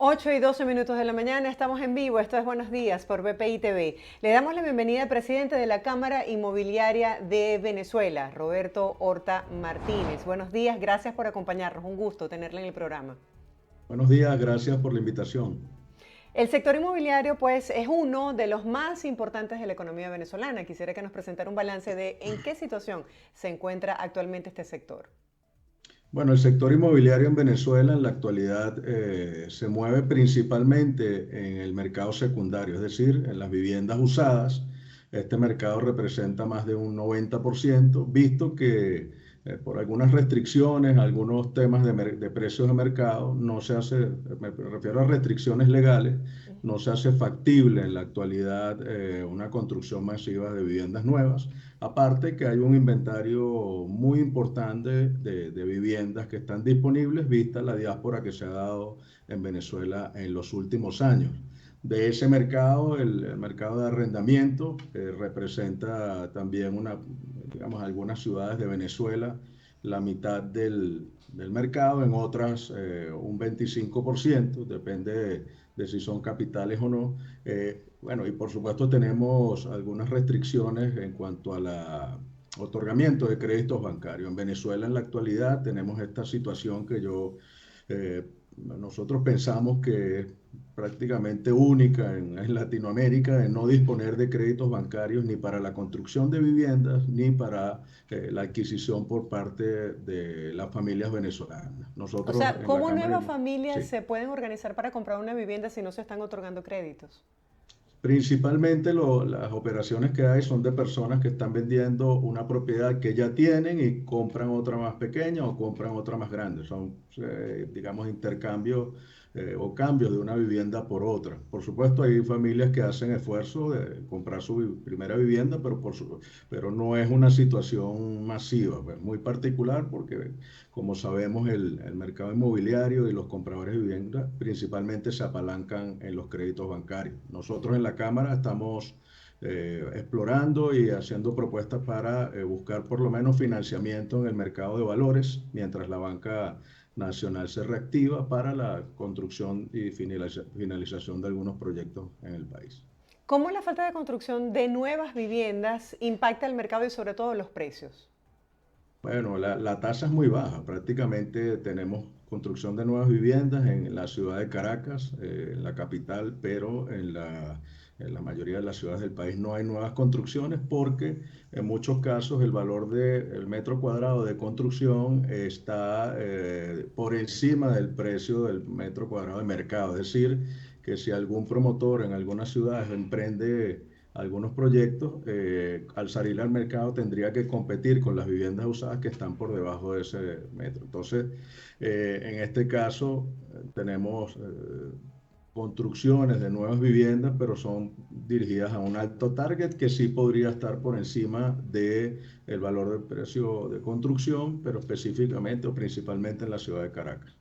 8:12 de la mañana, estamos en vivo, esto es Buenos Días por BPI TV. Le damos la bienvenida al presidente de la Cámara Inmobiliaria de Venezuela, Roberto Horta Martínez. Buenos días, gracias por acompañarnos, un gusto tenerle en el programa. Buenos días, gracias por la invitación. El sector inmobiliario pues es uno de los más importantes de la economía venezolana. Quisiera que nos presentara un balance de en qué situación se encuentra actualmente este sector. Bueno, el sector inmobiliario en Venezuela en la actualidad se mueve principalmente en el mercado secundario, es decir, en las viviendas usadas. Este mercado representa más de un 90%, visto que por algunas restricciones, algunos temas de precios de mercado, no se hace, me refiero a restricciones legales, no se hace factible en la actualidad una construcción masiva de viviendas nuevas. Aparte que hay un inventario muy importante de viviendas que están disponibles, vista la diáspora que se ha dado en Venezuela en los últimos años. De ese mercado, el mercado de arrendamiento representa también digamos, algunas ciudades de Venezuela, la mitad del mercado, en otras un 25%, depende de si son capitales o no. Bueno, y por supuesto tenemos algunas restricciones en cuanto a la otorgamiento de créditos bancarios. En Venezuela en la actualidad tenemos esta situación que eh, nosotros pensamos que es prácticamente única en Latinoamérica de no disponer de créditos bancarios ni para la construcción de viviendas ni para la adquisición por parte de las familias venezolanas. O Nosotros sea, en la ¿cómo Cámara nuevas hemos... familias Sí. se pueden organizar para comprar una vivienda si no se están otorgando créditos? Principalmente las operaciones que hay son de personas que están vendiendo una propiedad que ya tienen y compran otra más pequeña o compran otra más grande. Son, digamos, intercambios o cambios de una vivienda por otra. Por supuesto, hay familias que hacen esfuerzo de comprar su primera vivienda, pero no es una situación masiva, pues, muy particular porque, como sabemos, el mercado inmobiliario y los compradores de vivienda principalmente se apalancan en los créditos bancarios. Nosotros en la Cámara estamos explorando y haciendo propuestas para buscar por lo menos financiamiento en el mercado de valores, mientras la banca nacional se reactiva para la construcción y finalización de algunos proyectos en el país. ¿Cómo la falta de construcción de nuevas viviendas impacta el mercado y sobre todo los precios? Bueno, la tasa es muy baja. Prácticamente tenemos construcción de nuevas viviendas en la ciudad de Caracas, en la capital, pero en la mayoría de las ciudades del país no hay nuevas construcciones porque en muchos casos el valor del metro cuadrado de construcción está por encima del precio del metro cuadrado de mercado. Es decir, que si algún promotor en algunas ciudades emprende algunos proyectos, al salir al mercado tendría que competir con las viviendas usadas que están por debajo de ese metro. Entonces, en este caso, tenemos construcciones de nuevas viviendas, pero son dirigidas a un alto target que sí podría estar por encima del valor del precio de construcción, pero específicamente o principalmente en la ciudad de Caracas.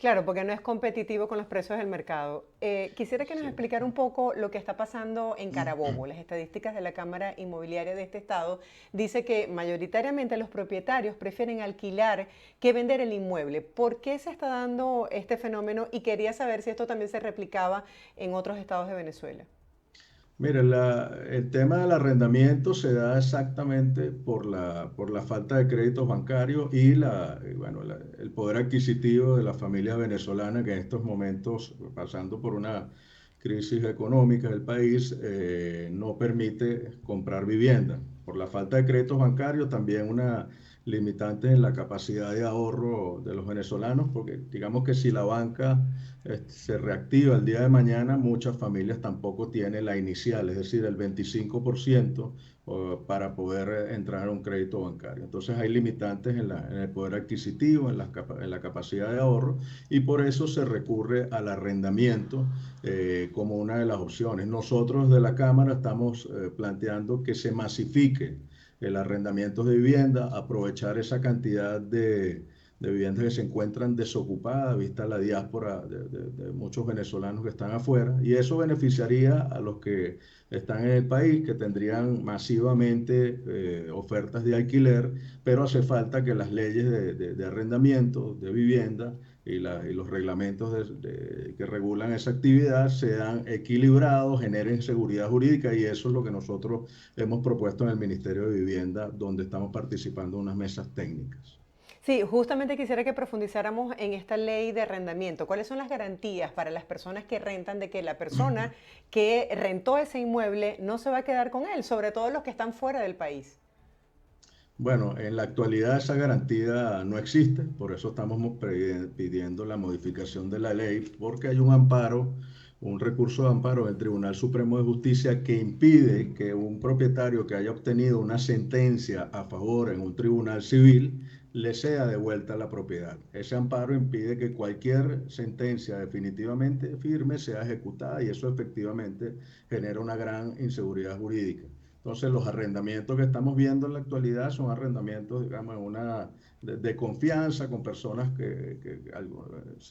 Claro, porque no es competitivo con los precios del mercado. Quisiera que nos Sí. explicara un poco lo que está pasando en Carabobo. Las estadísticas de la Cámara Inmobiliaria de este estado dice que mayoritariamente los propietarios prefieren alquilar que vender el inmueble. ¿Por qué se está dando este fenómeno? Y quería saber si esto también se replicaba en otros estados de Venezuela. Mire, el tema del arrendamiento se da exactamente por la falta de créditos bancarios y bueno, el poder adquisitivo de la familia venezolana que en estos momentos, pasando por una crisis económica del país, no permite comprar vivienda. Por la falta de créditos bancarios, también una limitante en la capacidad de ahorro de los venezolanos, porque digamos que si la banca se reactiva el día de mañana, muchas familias tampoco tienen la inicial, es decir, el 25% para poder entrar a un crédito bancario. Entonces hay limitantes en el poder adquisitivo, en la capacidad de ahorro, y por eso se recurre al arrendamiento como una de las opciones. Nosotros de la Cámara estamos planteando que se masifique el arrendamiento de vivienda, aprovechar esa cantidad de viviendas que se encuentran desocupadas, vista la diáspora de muchos venezolanos que están afuera, y eso beneficiaría a los que están en el país, que tendrían masivamente ofertas de alquiler, pero hace falta que las leyes de arrendamiento, de vivienda, y los reglamentos que regulan esa actividad sean equilibrados, generen seguridad jurídica, y eso es lo que nosotros hemos propuesto en el Ministerio de Vivienda, donde estamos participando en unas mesas técnicas. Sí, justamente quisiera que profundizáramos en esta ley de arrendamiento. ¿Cuáles son las garantías para las personas que rentan de que la persona que rentó ese inmueble no se va a quedar con él, sobre todo los que están fuera del país? Bueno, en la actualidad esa garantía no existe, por eso estamos pidiendo la modificación de la ley, porque hay un amparo, un recurso de amparo del Tribunal Supremo de Justicia que impide que un propietario que haya obtenido una sentencia a favor en un tribunal civil le sea devuelta la propiedad. Ese amparo impide que cualquier sentencia definitivamente firme sea ejecutada, y eso efectivamente genera una gran inseguridad jurídica. Entonces, los arrendamientos que estamos viendo en la actualidad son arrendamientos, digamos, de confianza, con personas que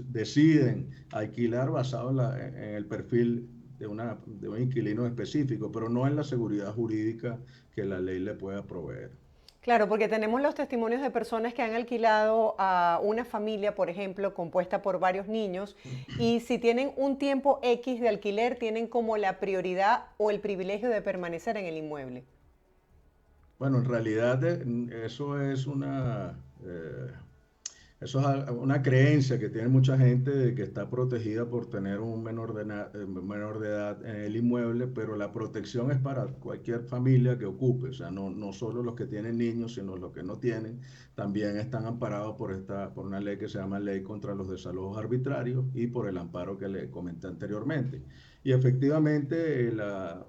deciden alquilar basado en el perfil de un inquilino específico, pero no en la seguridad jurídica que la ley le pueda proveer. Claro, porque tenemos los testimonios de personas que han alquilado a una familia, por ejemplo, compuesta por varios niños, y si tienen un tiempo X de alquiler, tienen como la prioridad o el privilegio de permanecer en el inmueble. Bueno, en realidad eso es una creencia que tiene mucha gente de que está protegida por tener un menor de edad en el inmueble, pero la protección es para cualquier familia que ocupe, o sea, no solo los que tienen niños, sino los que no tienen, también están amparados por una ley que se llama Ley contra los Desalojos Arbitrarios, y por el amparo que le comenté anteriormente. Y efectivamente, la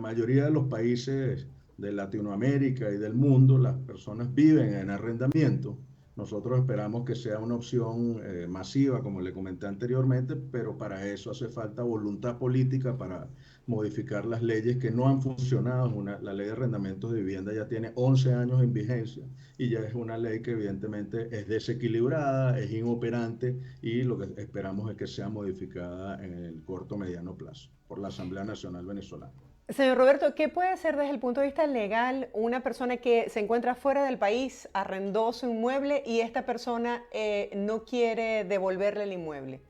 mayoría de los países de Latinoamérica y del mundo, las personas viven en arrendamiento. Nosotros esperamos que sea una opción masiva, como le comenté anteriormente, pero para eso hace falta voluntad política para modificar las leyes que no han funcionado. La ley de arrendamientos de vivienda ya tiene 11 años en vigencia, y ya es una ley que evidentemente es desequilibrada, es inoperante, y lo que esperamos es que sea modificada en el corto mediano plazo por la Asamblea Nacional Venezolana. Señor Roberto, ¿qué puede ser desde el punto de vista legal una persona que se encuentra fuera del país, arrendó su inmueble y esta persona no quiere devolverle el inmueble?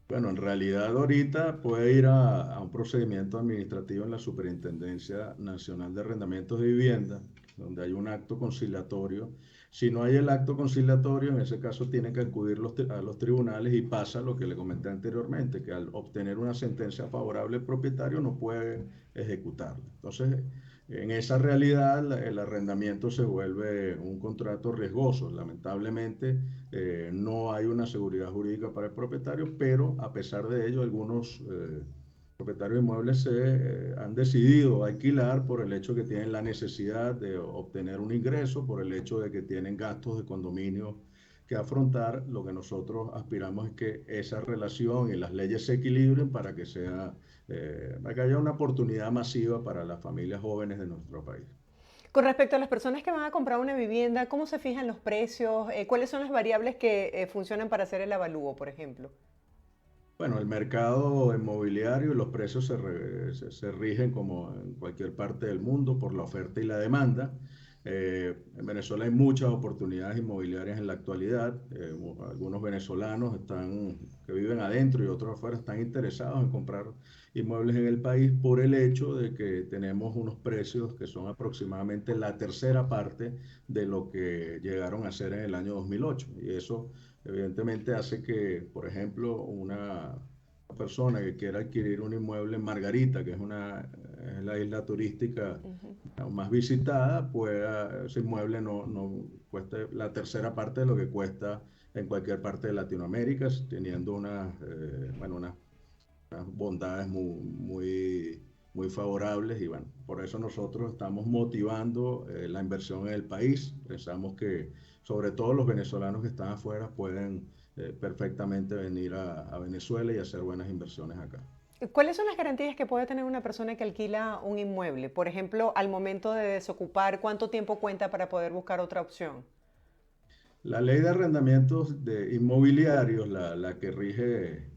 Bueno, en realidad ahorita puede ir a un procedimiento administrativo en la Superintendencia Nacional de Arrendamientos de Vivienda, donde hay un acto conciliatorio. Si no hay el acto conciliatorio, en ese caso tiene que acudir a los tribunales, y pasa lo que le comenté anteriormente, que al obtener una sentencia favorable el propietario no puede ejecutarla. Entonces, en esa realidad, el arrendamiento se vuelve un contrato riesgoso. Lamentablemente, no hay una seguridad jurídica para el propietario, pero a pesar de ello, algunos propietarios de inmuebles han decidido alquilar por el hecho que tienen la necesidad de obtener un ingreso, por el hecho de que tienen gastos de condominio que afrontar. Lo que nosotros aspiramos es que esa relación y las leyes se equilibren para que haya una oportunidad masiva para las familias jóvenes de nuestro país. Con respecto a las personas que van a comprar una vivienda, ¿cómo se fijan los precios? ¿Cuáles son las variables que funcionan para hacer el avalúo, por ejemplo? Bueno, el mercado inmobiliario y los precios se rigen, como en cualquier parte del mundo, por la oferta y la demanda. En Venezuela hay muchas oportunidades inmobiliarias en la actualidad. Algunos venezolanos que viven adentro y otros afuera están interesados en comprar inmuebles en el país, por el hecho de que tenemos unos precios que son aproximadamente la tercera parte de lo que llegaron a ser en el año 2008. Y eso evidentemente hace que, por ejemplo, una persona que quiera adquirir un inmueble en Margarita, que es la isla turística Ujú. más visitada, ese inmueble no cueste la tercera parte de lo que cuesta en cualquier parte de Latinoamérica, teniendo unas bondades muy favorables. Y bueno, por eso nosotros estamos motivando la inversión en el país. Pensamos que sobre todo los venezolanos que están afuera pueden perfectamente venir a Venezuela y hacer buenas inversiones acá. ¿Cuáles son las garantías que puede tener una persona que alquila un inmueble? Por ejemplo, al momento de desocupar, ¿cuánto tiempo cuenta para poder buscar otra opción? La ley de arrendamientos inmobiliarios, la que rige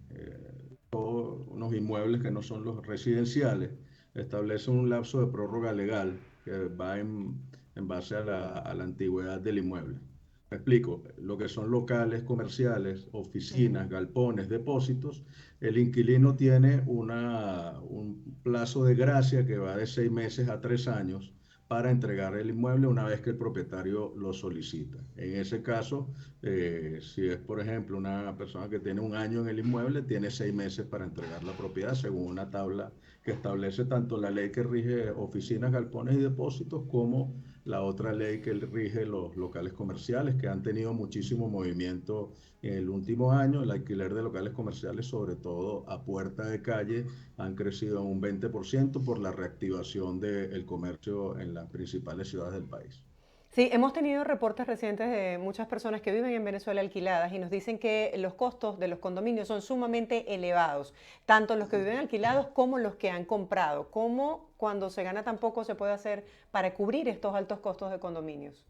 todos unos inmuebles que no son los residenciales, establece un lapso de prórroga legal que va en base a la antigüedad del inmueble. Me explico, lo que son locales comerciales, Ujú. oficinas, galpones, depósitos, el inquilino tiene un plazo de gracia que va de 6 meses a 3 años para entregar el inmueble una vez que el propietario lo solicita. En ese caso, si es, por ejemplo, una persona que tiene un año en el inmueble, tiene 6 meses para entregar la propiedad según una tabla que establece tanto la ley que rige oficinas, galpones y depósitos como la otra ley que rige los locales comerciales, que han tenido muchísimo movimiento en el último año. El alquiler de locales comerciales, sobre todo a puerta de calle, han crecido en un 20% por la reactivación del comercio en las principales ciudades del país. Sí, hemos tenido reportes recientes de muchas personas que viven en Venezuela alquiladas y nos dicen que los costos de los condominios son sumamente elevados, tanto los que viven alquilados como los que han comprado. ¿Cómo cuando se gana tan poco se puede hacer para cubrir estos altos costos de condominios?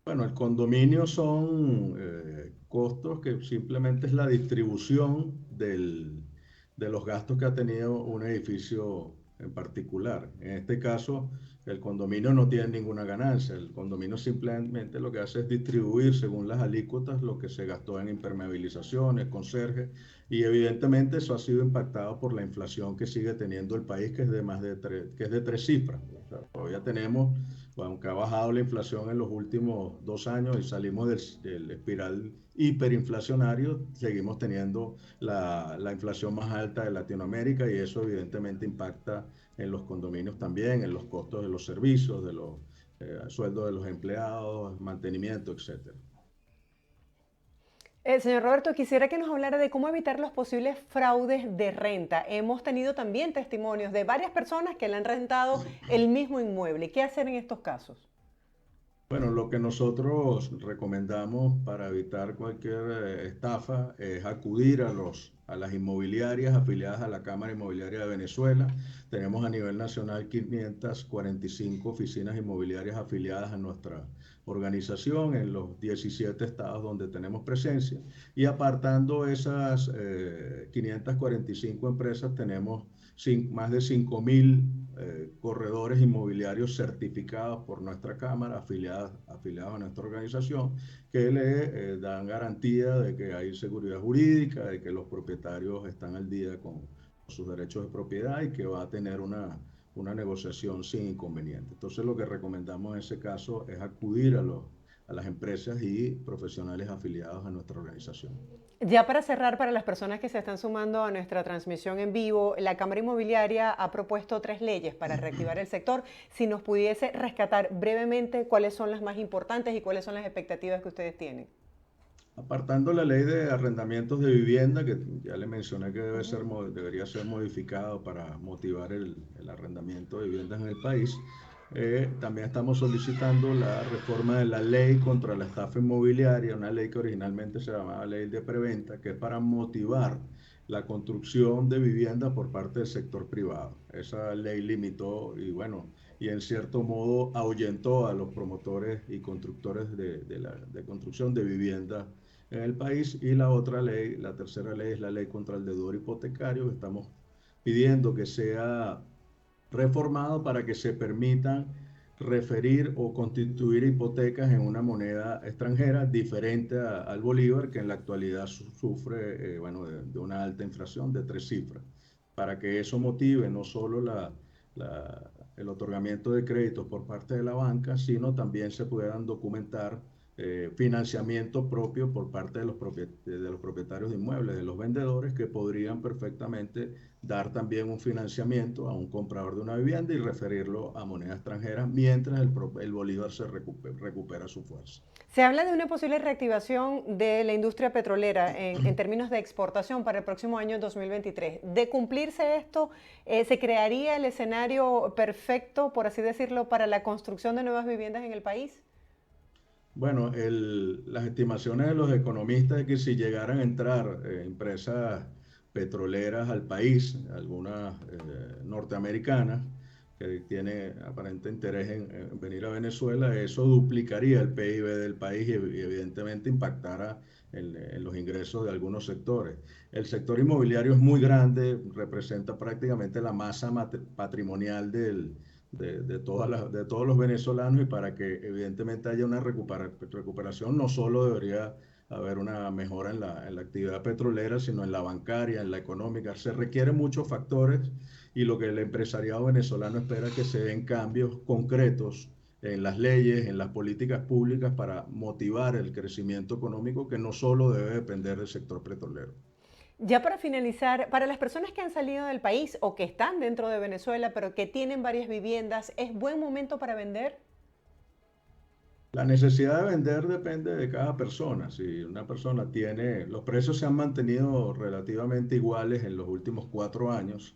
Bueno, el condominio son costos que simplemente es la distribución de los gastos que ha tenido un edificio en particular. En este caso, el condominio no tiene ninguna ganancia. El condominio simplemente lo que hace es distribuir según las alícuotas lo que se gastó en impermeabilizaciones, conserje, y evidentemente eso ha sido impactado por la inflación que sigue teniendo el país, que es de más de que es de 3 cifras. O sea, todavía tenemos, aunque ha bajado la inflación en los últimos 2 años y salimos del espiral hiperinflacionario, seguimos teniendo la inflación más alta de Latinoamérica, y eso evidentemente impacta en los condominios también, en los costos de los servicios, de los sueldos de los empleados, mantenimiento, etcétera. Señor Roberto, quisiera que nos hablara de cómo evitar los posibles fraudes de renta. Hemos tenido también testimonios de varias personas que le han rentado el mismo inmueble. ¿Qué hacer en estos casos? Bueno, lo que nosotros recomendamos para evitar cualquier estafa es acudir a las inmobiliarias afiliadas a la Cámara Inmobiliaria de Venezuela. Tenemos a nivel nacional 545 oficinas inmobiliarias afiliadas a nuestra organización en los 17 estados donde tenemos presencia. Y apartando esas 545 empresas, tenemos más de 5.000 corredores inmobiliarios certificados por nuestra Cámara, afiliados a nuestra organización, que le dan garantía de que hay seguridad jurídica, de que los propietarios están al día con sus derechos de propiedad y que va a tener una negociación sin inconveniente. Entonces, lo que recomendamos en ese caso es acudir a las empresas y profesionales afiliados a nuestra organización. Ya para cerrar, para las personas que se están sumando a nuestra transmisión en vivo, la Cámara Inmobiliaria ha propuesto 3 leyes para reactivar el sector. Si nos pudiese rescatar brevemente cuáles son las más importantes y cuáles son las expectativas que ustedes tienen. Apartando la ley de arrendamientos de vivienda, que ya le mencioné que Ujú. debería ser modificado para motivar el arrendamiento de viviendas en el país, también estamos solicitando la reforma de la ley contra la estafa inmobiliaria, una ley que originalmente se llamaba ley de preventa, que es para motivar la construcción de viviendas por parte del sector privado. Esa ley limitó y bueno, y en cierto modo ahuyentó a los promotores y constructores de construcción de viviendas en el país. Y la otra ley, la tercera ley, es la ley contra el deudor hipotecario, que estamos pidiendo que sea reformado para que se permitan referir o constituir hipotecas en una moneda extranjera diferente al bolívar, que en la actualidad sufre bueno, de una alta inflación de 3 cifras, para que eso motive no solo el otorgamiento de créditos por parte de la banca, sino también se puedan documentar financiamiento propio por parte de los propietarios de inmuebles, de los vendedores, que podrían perfectamente dar también un financiamiento a un comprador de una vivienda y referirlo a moneda extranjera mientras el bolívar se recupera su fuerza. Se habla de una posible reactivación de la industria petrolera en términos de exportación para el próximo año 2023. De cumplirse esto, ¿se crearía el escenario perfecto, por así decirlo, para la construcción de nuevas viviendas en el país? Bueno, las estimaciones de los economistas es que si llegaran a entrar empresas petroleras al país, algunas norteamericanas, que tienen aparente interés en venir a Venezuela, eso duplicaría el PIB del país y evidentemente impactara en los ingresos de algunos sectores. El sector inmobiliario es muy grande, representa prácticamente la masa patrimonial de todos los venezolanos y para que evidentemente haya una recuperación, no solo debería haber una mejora en la actividad petrolera, sino en la bancaria, en la económica. Se requieren muchos factores y lo que el empresariado venezolano espera es que se den cambios concretos en las leyes, en las políticas públicas para motivar el crecimiento económico que no solo debe depender del sector petrolero. Ya para finalizar, para las personas que han salido del país o que están dentro de Venezuela, pero que tienen varias viviendas, ¿es buen momento para vender? La necesidad de vender depende de cada persona. Si una persona tiene, los precios se han mantenido relativamente iguales en los últimos 4 años,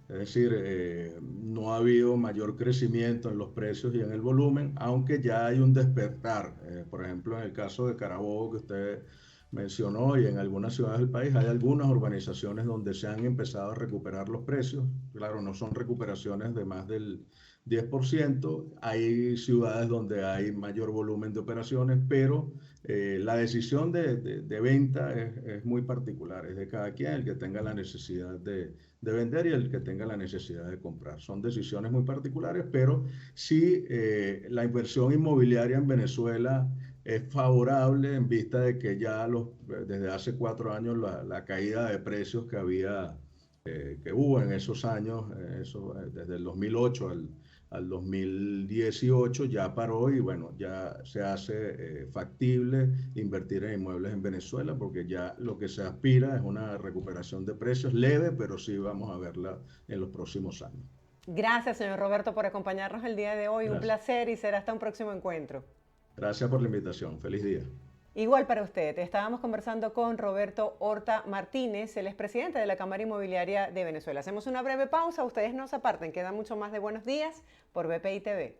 es decir, no ha habido mayor crecimiento en los precios y en el volumen, aunque ya hay un despertar. Por ejemplo, en el caso de Carabobo que usted mencionó y en algunas ciudades del país hay algunas urbanizaciones donde se han empezado a recuperar los precios. Claro, no son recuperaciones de más del 10%. Hay ciudades donde hay mayor volumen de operaciones, pero la decisión de venta es muy particular, es de cada quien el que tenga la necesidad de vender y el que tenga la necesidad de comprar. Son decisiones muy particulares, pero sí la inversión inmobiliaria en Venezuela es favorable en vista de que ya desde hace 4 años la caída de precios que hubo en esos años, desde el 2008 al 2018 ya paró y bueno, ya se hace factible invertir en inmuebles en Venezuela porque ya lo que se aspira es una recuperación de precios leve, pero sí vamos a verla en los próximos años. Gracias, señor Roberto, por acompañarnos el día de hoy. Un Gracias. placer y será hasta un próximo encuentro. Gracias por la invitación. Feliz día. Igual para usted, estábamos conversando con Roberto Horta Martínez, el expresidente de la Cámara Inmobiliaria de Venezuela. Hacemos una breve pausa, ustedes no se aparten, queda mucho más de Buenos Días por BPI TV.